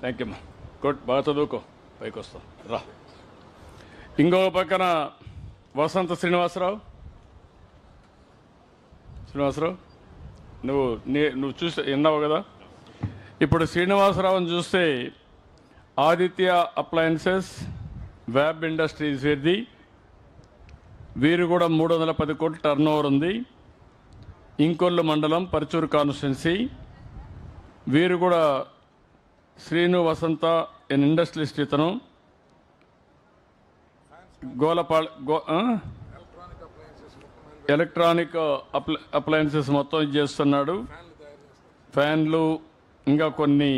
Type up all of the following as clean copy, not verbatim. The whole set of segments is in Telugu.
థ్యాంక్ యూ అమ్మా. గుడ్, బాగా చదువుకో, పైకి వస్తాం రా. ఇంకో పక్కన వసంత శ్రీనివాసరావు నువ్వు చూసి విన్నావు కదా. ఇప్పుడు శ్రీనివాసరావుని చూస్తే ఆదిత్య అప్లయన్సెస్, వ్యాబ్ ఇండస్ట్రీస్ వీరు కూడా 310 కోట్ల టర్న్ ఓవర్ ఉంది. ఇంకొల్లు మండలం పరచూరు కాన్స్టిట్యున్సీ, వీరు కూడా శ్రీను వసంత ఎన్ ఇండస్ట్రియలిస్ట్. ఇతను ఎలక్ట్రానిక్ అప్లయన్సెస్ మొత్తం చేస్తున్నాడు. ఫ్యాన్లు, ఇంకా కొన్ని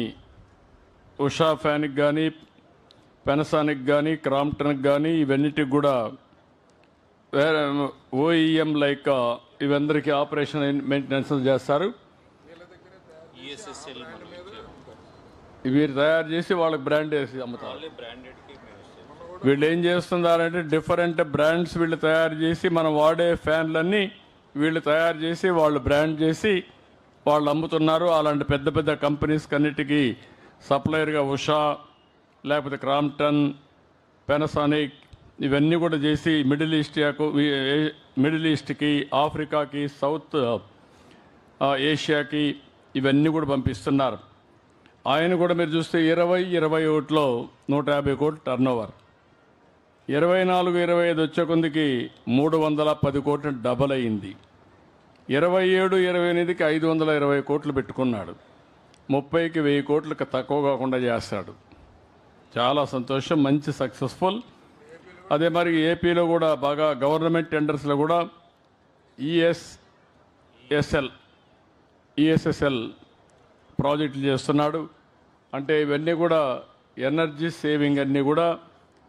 ఉషా ఫ్యాన్కి కానీ, పెనసానిక్ కానీ, క్రాంప్టన్కి కానీ, ఇవన్నిటికి కూడా ఓఈఎం లైక్ ఇవందరికీ ఆపరేషన్ మెయింటెనెన్స్ చేస్తారు. వీరు తయారు చేసి వాళ్ళకి బ్రాండ్ వేసి అమ్ముతారు. వీళ్ళు ఏం చేస్తున్నారంటే డిఫరెంట్ బ్రాండ్స్ వీళ్ళు తయారు చేసి మనం వాడే ఫ్యాన్లన్నీ వీళ్ళు తయారు చేసి వాళ్ళు బ్రాండ్ చేసి వాళ్ళు అమ్ముతున్నారు. అలాంటి పెద్ద పెద్ద కంపెనీస్ అన్నిటికీ సప్లయర్గా ఉషా, లేకపోతే క్రాంప్టన్, పెనసానిక్ ఇవన్నీ కూడా చేసి మిడిల్ ఈస్ట్కి, ఆఫ్రికాకి, సౌత్ ఏషియాకి ఇవన్నీ కూడా పంపిస్తున్నారు. ఆయన కూడా మీరు చూస్తే 2021లో 150 కోట్లు టర్న్ ఓవర్, 24-25 వచ్చే కొందికి 310 కోట్లు డబల్ అయింది. 27-28కి 520 కోట్లు పెట్టుకున్నాడు. 30కి 1000 కోట్లకు తక్కువ కాకుండా చేస్తాడు. చాలా సంతోషం, మంచి సక్సెస్ఫుల్. అదే మరి ఏపీలో కూడా బాగా గవర్నమెంట్ టెండర్స్లో కూడా ఈఎస్ఎస్ఎల్ ప్రాజెక్టులు చేస్తున్నాడు. అంటే ఇవన్నీ కూడా ఎనర్జీ సేవింగ్ అన్నీ కూడా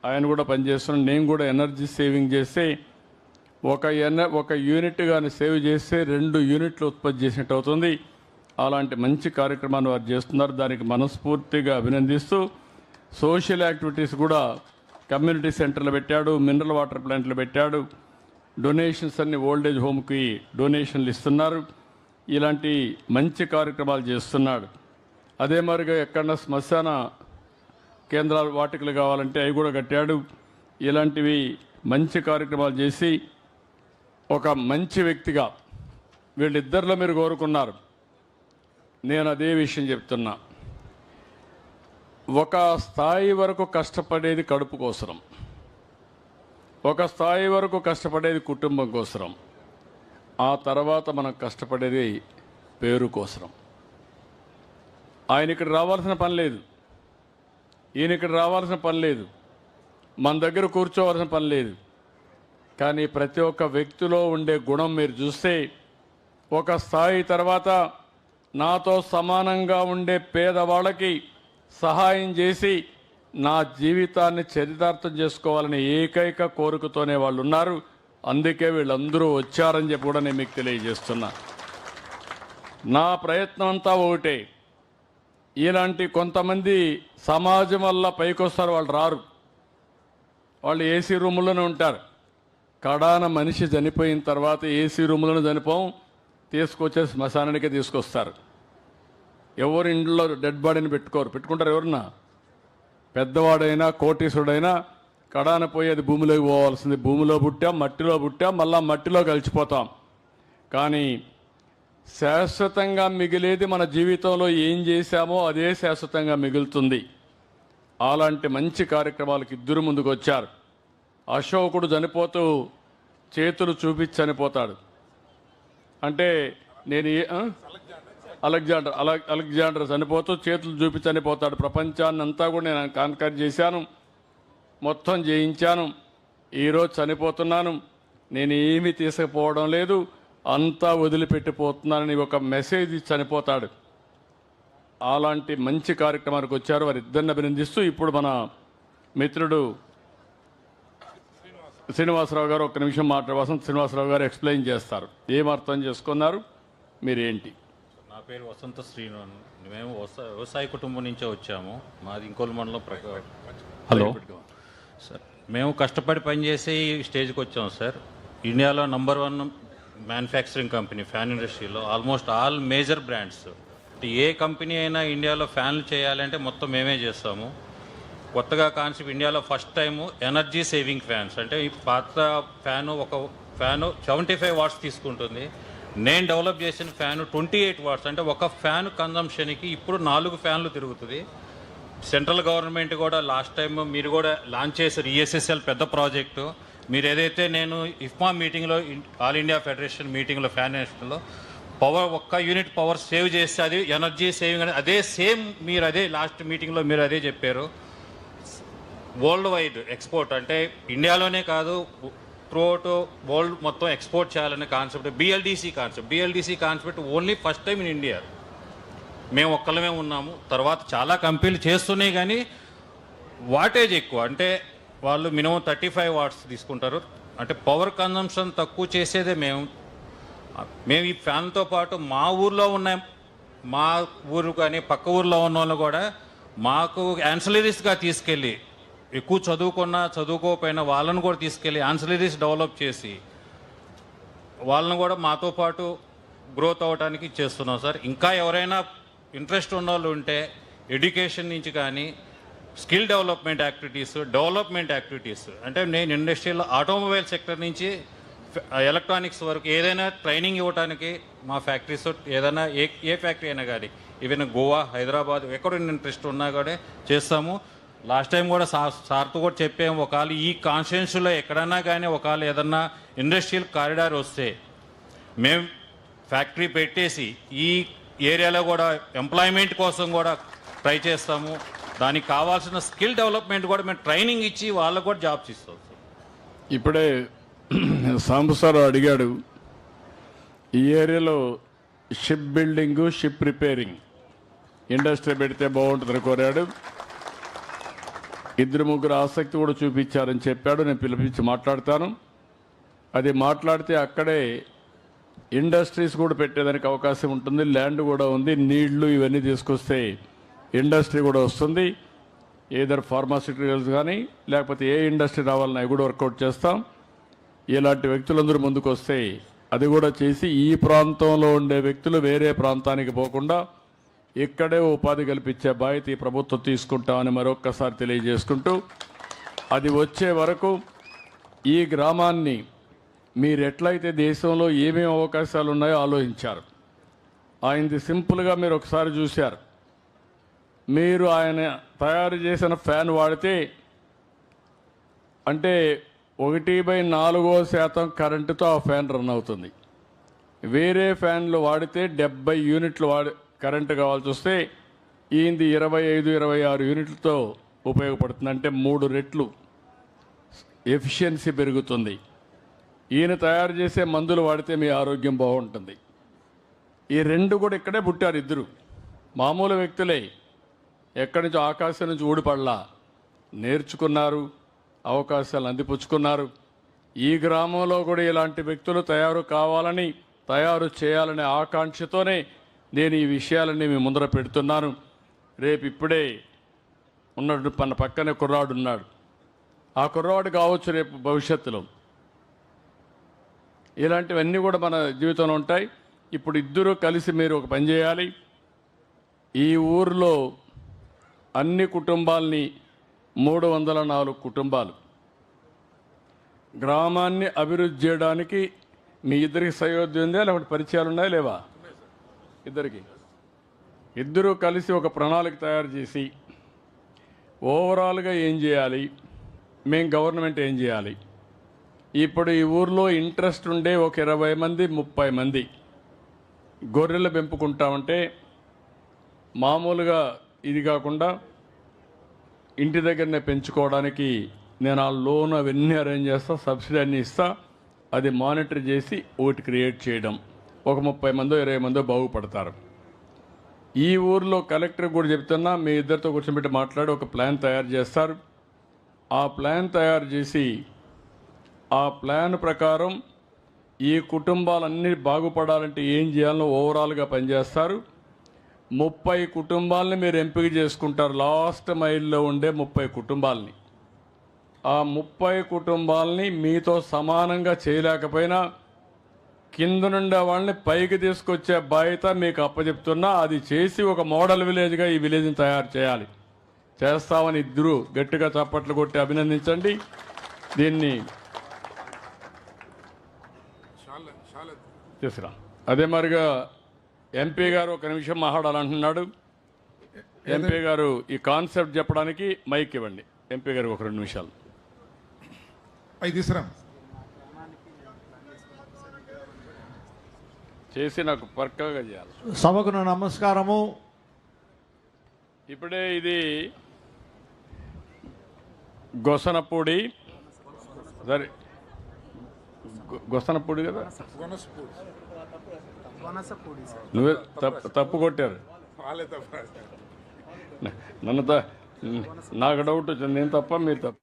ఆయన కూడా పనిచేస్తున్నాడు. నేను కూడా ఎనర్జీ సేవింగ్ చేస్తే ఒక యూనిట్ కానీ సేవ్ చేస్తే 2 యూనిట్లు ఉత్పత్తి చేసినట్టు అవుతుంది. అలాంటి మంచి కార్యక్రమాన్ని వారు చేస్తున్నారు. దానికి మనస్ఫూర్తిగా అభినందిస్తూ సోషల్ యాక్టివిటీస్ కూడా కమ్యూనిటీ సెంటర్లు పెట్టాడు, మినరల్ వాటర్ ప్లాంట్లు పెట్టాడు, డొనేషన్స్ అన్ని ఓల్డేజ్ హోమ్కి డొనేషన్లు ఇస్తున్నారు. ఇలాంటి మంచి కార్యక్రమాలు చేస్తున్నాడు. అదే మరిగా ఎక్కడన్నా శ్మశాన కేంద్రాలు వాటికలు కావాలంటే అవి కూడా కట్టాడు. ఇలాంటివి మంచి కార్యక్రమాలు చేసి ఒక మంచి వ్యక్తిగా వీళ్ళిద్దరిలో మీరు కోరుకున్నారు. నేను అదే విషయం చెప్తున్నా. ఒక స్థాయి వరకు కష్టపడేది కడుపు కోసరం, ఒక స్థాయి వరకు కష్టపడేది కుటుంబం కోసరం, ఆ తర్వాత మనం కష్టపడేది పేరు కోసరం. ఆయన ఇక్కడ రావాల్సిన పని లేదు, ఈయన ఇక్కడ రావాల్సిన పని లేదు, మన దగ్గర కూర్చోవలసిన పని లేదు. కానీ ప్రతి ఒక్క వ్యక్తిలో ఉండే గుణం మీరు చూస్తే ఒక స్థాయి తర్వాత నాతో సమానంగా ఉండే పేదవాళ్ళకి సహాయం చేసి నా జీవితాన్ని చరితార్థం చేసుకోవాలని ఏకైక కోరికతోనే వాళ్ళు ఉన్నారు. అందుకే వీళ్ళందరూ వచ్చారని చెప్పి కూడా నేను మీకు తెలియజేస్తున్నా. నా ప్రయత్నం అంతా ఒకటే. ఇలాంటి కొంతమంది సమాజం వల్ల పైకొస్తారు, వాళ్ళు రారు, వాళ్ళు ఏసీ రూముల్లోనే ఉంటారు. కడాన మనిషి చనిపోయిన తర్వాత ఏసీ రూములను చనిపోం, తీసుకొచ్చే శ్మశానానికే తీసుకొస్తారు. ఎవరు ఇంట్లో డెడ్ బాడీని పెట్టుకుంటారు ఎవరన్నా? పెద్దవాడైనా కోటీసుడైనా కడాన పోయి అది భూమిలోకి పోవాల్సింది. భూమిలో పుట్టాం, మట్టిలో పుట్టాం, మళ్ళా మట్టిలో కలిసిపోతాం. కానీ శాశ్వతంగా మిగిలేది మన జీవితంలో ఏం చేశామో అదే శాశ్వతంగా మిగులుతుంది. అలాంటి మంచి కార్యక్రమాలకు ఇద్దరు ముందుకు వచ్చారు. అశోకుడు చనిపోతూ చేతులు చూపించి చనిపోతాడు. అంటే నేను అలెగ్జాండర్ చనిపోతూ చేతులు చూపించి చనిపోతాడు. ప్రపంచాన్ని అంతా కూడా నేను కాన్కర్ చేశాను, మొత్తం జయించాను, ఈరోజు చనిపోతున్నాను, నేను ఏమీ తీసుకుపోవడం లేదు, అంతా వదిలిపెట్టిపోతున్నానని ఒక మెసేజ్ ఇచ్చి చనిపోతాడు. అలాంటి మంచి కార్యక్రమానికి వచ్చారు. వారిద్దరిని అభినందిస్తూ ఇప్పుడు మన మిత్రుడు శ్రీనివాసరావు గారు ఒక్క నిమిషం వసంత శ్రీనివాసరావు గారు ఎక్స్ప్లెయిన్ చేస్తారు. ఏం అర్థం చేసుకున్నారు, మీరేంటి? నా పేరు వసంత శ్రీను. మేము వ్యవసాయ కుటుంబం నుంచే వచ్చాము. మాది ఇంకొల్లు మండలం. హలో సార్, మేము కష్టపడి పనిచేసి ఈ స్టేజ్కి వచ్చాము సార్. ఇండియాలో నంబర్ 1 మ్యానుఫ్యాక్చరింగ్ కంపెనీ ఫ్యాన్ ఇండస్ట్రీలో ఆల్మోస్ట్ ఆల్ మేజర్ బ్రాండ్స్ ఏ కంపెనీ అయినా ఇండియాలో ఫ్యాన్లు చేయాలంటే మొత్తం మేమే చేస్తాము. కొత్తగా కాన్సెప్ట్ ఇండియాలో first time energy saving fans, అంటే ఈ పాత ఒక ఫ్యాను 75 వాట్స్ తీసుకుంటుంది. నేను డెవలప్ చేసిన ఫ్యాను 28 వాట్స్, అంటే ఒక ఫ్యాన్ కన్జంప్షన్కి ఇప్పుడు 4 ఫ్యాన్లు తిరుగుతుంది. సెంట్రల్ గవర్నమెంట్ కూడా లాస్ట్ టైం మీరు కూడా లాంచ్ చేశారు ఈఎస్ఎస్ఎల్ పెద్ద ప్రాజెక్టు. మీరు ఏదైతే నేను ఇఫ్మా మీటింగ్లో, ఆల్ ఇండియా ఫెడరేషన్ మీటింగ్లో, ఫ్యాన్ నేషనల్లో పవర్ ఒక్క యూనిట్ పవర్ సేవ్ చేస్తే అది ఎనర్జీ సేవింగ్ అనేది అదే సేమ్. మీరు అదే లాస్ట్ మీటింగ్లో మీరు అదే చెప్పారు. వరల్డ్ వైడ్ ఎక్స్పోర్ట్, అంటే ఇండియాలోనే కాదు త్రూఅవుట్ వరల్డ్ మొత్తం ఎక్స్పోర్ట్ చేయాలనే concept BLDC concept only first time in India. మేము ఒక్కళ్ళమే ఉన్నాము. తర్వాత చాలా కంపెనీలు చేస్తున్నాయి కానీ వాటేజ్ ఎక్కువ, అంటే వాళ్ళు మినిమం 35 వాట్స్ తీసుకుంటారు. అంటే పవర్ కన్జంప్షన్ తక్కువ చేసేదే మేము ఈ ఫ్యాన్తో పాటు మా ఊర్లో ఉన్న, మా ఊరు కానీ పక్క ఊర్లో ఉన్న వాళ్ళు కూడా మాకు యాన్సిలరీస్గా తీసుకెళ్ళి, ఎక్కువ చదువుకోకపోయినా వాళ్ళను కూడా తీసుకెళ్ళి యాన్సిలరీస్ డెవలప్ చేసి వాళ్ళను కూడా మాతో పాటు గ్రోత్ అవ్వడానికి చేస్తున్నాం సార్. ఇంకా ఎవరైనా ఇంట్రెస్ట్ ఉన్న వాళ్ళు ఉంటే ఎడ్యుకేషన్ నుంచి కానీ స్కిల్ డెవలప్మెంట్ యాక్టివిటీస్, అంటే నేను ఇండస్ట్రీలో ఆటోమొబైల్ సెక్టర్ నుంచి ఎలక్ట్రానిక్స్ వరకు ఏదైనా ట్రైనింగ్ ఇవ్వడానికి మా ఫ్యాక్టరీస్, ఏదైనా ఏ ఫ్యాక్టరీ అయినా కానీ ఈవెన్ గోవా, హైదరాబాద్ ఎక్కడ ఇంట్రెస్ట్ ఉన్నా కూడా చేస్తాము. లాస్ట్ టైం కూడా సార్తో కూడా చెప్పాము, ఒకవేళ ఈ కాన్స్టిట్యున్సీలో ఎక్కడైనా కానీ ఒకవేళ ఏదన్నా ఇండస్ట్రియల్ కారిడార్ వస్తే మేము ఫ్యాక్టరీ పెట్టేసి ఈ ఏరియాలో కూడా ఎంప్లాయ్మెంట్ కోసం కూడా ట్రై చేస్తాము. దానికి కావాల్సిన స్కిల్ డెవలప్మెంట్ కూడా మేము ట్రైనింగ్ ఇచ్చి వాళ్ళకు కూడా జాబ్స్ ఇస్తాం. ఇప్పుడే సాంబసారు అడిగాడు, ఈ ఏరియాలో ship building, ship repairing industry పెడితే బాగుంటుందని కోరాడు. 2-3 ఆసక్తి కూడా చూపించారని చెప్పాడు. నేను పిలిపించి మాట్లాడతాను. అది మాట్లాడితే అక్కడే ఇండస్ట్రీస్ కూడా పెట్టేదానికి అవకాశం ఉంటుంది. ల్యాండ్ కూడా ఉంది, నీళ్లు ఇవన్నీ తీసుకొస్తే ఇండస్ట్రీ కూడా వస్తుంది. ఏదర్ ఫార్మాస్యూటికల్స్ కానీ లేకపోతే ఏ ఇండస్ట్రీ రావాలని అవి కూడా వర్కౌట్ చేస్తాం. ఇలాంటి వ్యక్తులందరూ ముందుకు వస్తే అది కూడా చేసి ఈ ప్రాంతంలో ఉండే వ్యక్తులు వేరే ప్రాంతానికి పోకుండా ఇక్కడే ఉపాధి కల్పించే బాధ్యత ఈ ప్రభుత్వం తీసుకుంటామని మరొక్కసారి తెలియజేసుకుంటూ, అది వచ్చే వరకు ఈ గ్రామాన్ని మీరు ఎట్లయితే దేశంలో ఏమేమి అవకాశాలు ఉన్నాయో ఆలోచించారు. ఆయనది సింపుల్గా మీరు ఒకసారి చూశారు. మీరు ఆయన తయారు చేసిన ఫ్యాన్ వాడితే అంటే 1/4% కరెంటుతో ఆ ఫ్యాన్ రన్ అవుతుంది. వేరే ఫ్యాన్లు వాడితే 70 యూనిట్లు కరెంటు కావాల్సి వస్తే ఈయనది 25-26 యూనిట్లతో ఉపయోగపడుతుంది. అంటే 3 రెట్లు ఎఫిషియన్సీ పెరుగుతుంది. ఈయన తయారు చేసే మందులు వాడితే మీ ఆరోగ్యం బాగుంటుంది. ఈ 2 కూడా ఇక్కడే పుట్టారు. 2 మామూలు వ్యక్తులే, ఎక్కడి నుంచి ఆకాశం నుంచి ఊడిపడలా, నేర్చుకున్నారు, అవకాశాలు అందిపుచ్చుకున్నారు. ఈ గ్రామంలో కూడా ఇలాంటి వ్యక్తులు తయారు చేయాలనే ఆకాంక్షతోనే నేను ఈ విషయాలన్నీ మీ ముందర పెడుతున్నాను. రేపు ఇప్పుడే ఉన్నట్టు మన పక్కనే కుర్రాడు ఉన్నాడు. ఆ కుర్రాడు కావచ్చు రేపు భవిష్యత్తులో. ఇలాంటివన్నీ కూడా మన జీవితంలో ఉంటాయి. ఇప్పుడు 2 కలిసి మీరు ఒక పని చేయాలి. ఈ ఊరిలో అన్ని కుటుంబాలని 304 కుటుంబాలు గ్రామాన్ని అభివృద్ధి చేయడానికి మీ ఇద్దరికి సయోధ్య ఉందా, లేకపోతే పరిచయాలు ఉన్నాయా లేవా? ఇద్దరు కలిసి ఒక ప్రణాళిక తయారు చేసి ఓవరాల్గా ఏం చేయాలి, మేము గవర్నమెంట్ ఏం చేయాలి. ఇప్పుడు ఈ ఊర్లో ఇంట్రెస్ట్ ఉండే ఒక 20 మంది 30 మంది గొర్రెలు పెంపుకుంటామంటే మామూలుగా ఇది కాకుండా ఇంటి దగ్గరనే పెంచుకోవడానికి నేను ఆ లోన్ అవన్నీ అరేంజ్ చేస్తా, సబ్సిడీ అన్నీ ఇస్తా. అది మానిటర్ చేసి ఒకటి క్రియేట్ చేయడం, ఒక 30 మందో 20 మందో బాగుపడతారు. ఈ ఊర్లో కలెక్టర్ కూడా చెప్తున్నా, మీ ఇద్దరితో కూర్చోబెట్టి మాట్లాడి ఒక ప్లాన్ తయారు చేస్తారు. ఆ ప్లాన్ తయారు చేసి ఆ ప్లాన్ ప్రకారం ఈ కుటుంబాలన్నీ బాగుపడాలంటే ఏం చేయాలో ఓవరాల్గా పనిచేస్తారు. 30 కుటుంబాలని మీరు ఎంపిక చేసుకుంటారు. లాస్ట్ మైల్లో ఉండే 30 కుటుంబాలని. ఆ 30 కుటుంబాలని మీతో సమానంగా చేయలేకపోయినా కింద నుండి వాళ్ళని పైకి తీసుకొచ్చే బాధ్యత మీకు అప్పచెప్తున్నా. అది చేసి ఒక మోడల్ విలేజ్గా ఈ విలేజ్ని తయారు చేయాలి. చేస్తామని ఇద్దరు గట్టిగా చప్పట్లు కొట్టి అభినందించండి. దీన్ని తీసుకురా. అదే మరిగా ఎంపీ గారు ఒక నిమిషం మాట్లాడాలంటున్నాడు. ఎంపీ గారు ఈ కాన్సెప్ట్ చెప్పడానికి మైక్ ఇవ్వండి. ఎంపీ గారు ఒక 2 నిమిషాలు. అవి తీసురా. చేసి నాకు పక్కాగా చేయాలి. సభకు నమస్కారము. ఇప్పుడే ఇది గొసనపూడి, సరే గొసనపూడి కదా, నువ్వే తప్పు కొట్టారు. నన్ను నాకు డౌట్ వచ్చింది, నేను తప్ప మీరు తప్ప.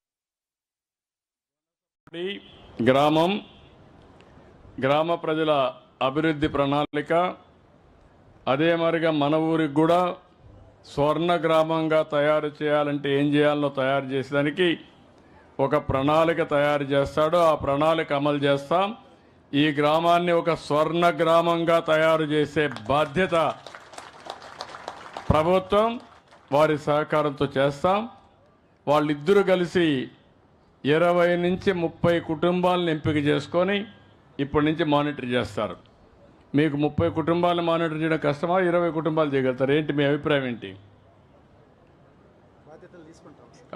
గ్రామ ప్రజల అభివృద్ధి ప్రణాళిక, అదే మరిగా మన ఊరికి కూడా స్వర్ణ గ్రామంగా తయారు చేయాలంటే ఏం చేయాలో తయారు చేసేదానికి ఒక ప్రణాళిక తయారు చేస్తాడు. ఆ ప్రణాళిక అమలు చేస్తాం. ఈ గ్రామాన్ని ఒక స్వర్ణ గ్రామంగా తయారు చేసే బాధ్యత ప్రభుత్వం వారి సహకారంతో చేస్తాం. వాళ్ళిద్దరూ కలిసి 20 నుంచి 30 కుటుంబాలను ఎంపిక చేసుకొని ఇప్పటి నుంచి మానిటర్ చేస్తారు. మీకు 30 కుటుంబాలను మానిటర్ చేయడం కష్టమా? 20 కుటుంబాలు చేయగలుగుతారు. ఏంటి మీ అభిప్రాయం ఏంటి?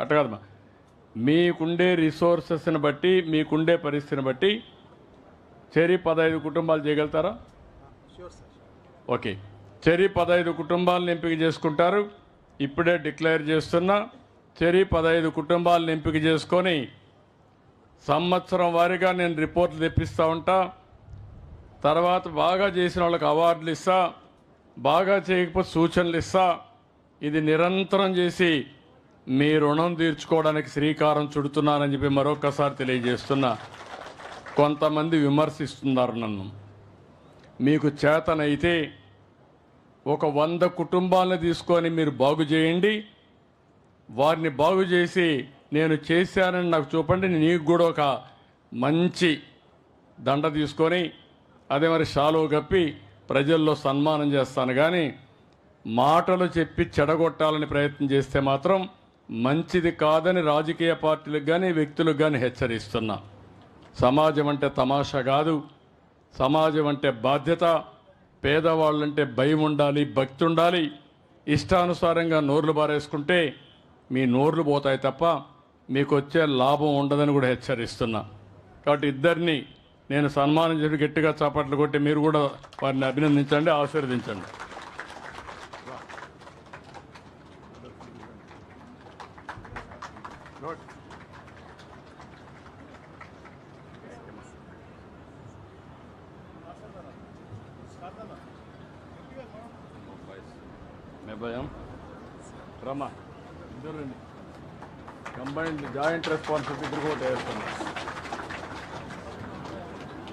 అట్ట కాదమ్మా, మీకుండే రిసోర్సెస్ని బట్టి, మీకుండే పరిస్థితిని బట్టి 15 కుటుంబాలు చేయగలుగుతారా? ఓకే, 15 కుటుంబాలను ఎంపిక చేసుకుంటారు. ఇప్పుడే డిక్లేర్ చేస్తున్నా, 15 కుటుంబాలను ఎంపిక చేసుకొని సంవత్సరం వారీగా నేను రిపోర్ట్లు తెప్పిస్తూ ఉంటా. తర్వాత బాగా చేసిన వాళ్ళకి అవార్డులు ఇస్తా, బాగా చేయకపోతే సూచనలు ఇస్తా. ఇది నిరంతరం చేసి మీ రుణం తీర్చుకోవడానికి శ్రీకారం చుడుతున్నానని చెప్పి మరొకసారి తెలియజేస్తున్నా. కొంతమంది విమర్శిస్తున్నారు నన్ను. మీకు చేతనైతే ఒక 100 కుటుంబాలను తీసుకొని మీరు బాగు చేయండి. వారిని బాగు చేసి నేను చేశానని నాకు చూపండి. నీకు కూడా ఒక మంచి దండ తీసుకొని అదే మరి షాలువ కప్పి ప్రజల్లో సన్మానం చేస్తాను. కానీ మాటలు చెప్పి చెడగొట్టాలని ప్రయత్నం చేస్తే మాత్రం మంచిది కాదని రాజకీయ పార్టీలకు కానీ వ్యక్తులకు కానీ హెచ్చరిస్తున్నా. సమాజం అంటే తమాషా కాదు. సమాజం అంటే బాధ్యత. పేదవాళ్ళంటే భయం ఉండాలి, భక్తి ఉండాలి. ఇష్టానుసారంగా నోర్లు బారేసుకుంటే మీ నోర్లు పోతాయి తప్ప మీకు వచ్చే లాభం ఉండదని కూడా హెచ్చరిస్తున్నా. కాబట్టి ఇద్దరిని నేను సన్మానం చేసి గట్టిగా చప్పట్లు కొట్టి మీరు కూడా వారిని అభినందించండి, ఆశీర్వదించండి. భయం రమా ఇద్దరు కంబైన్డ్ జాయింట్ రెస్పాన్సిబిలిటీ కూడా వేస్తున్నాం.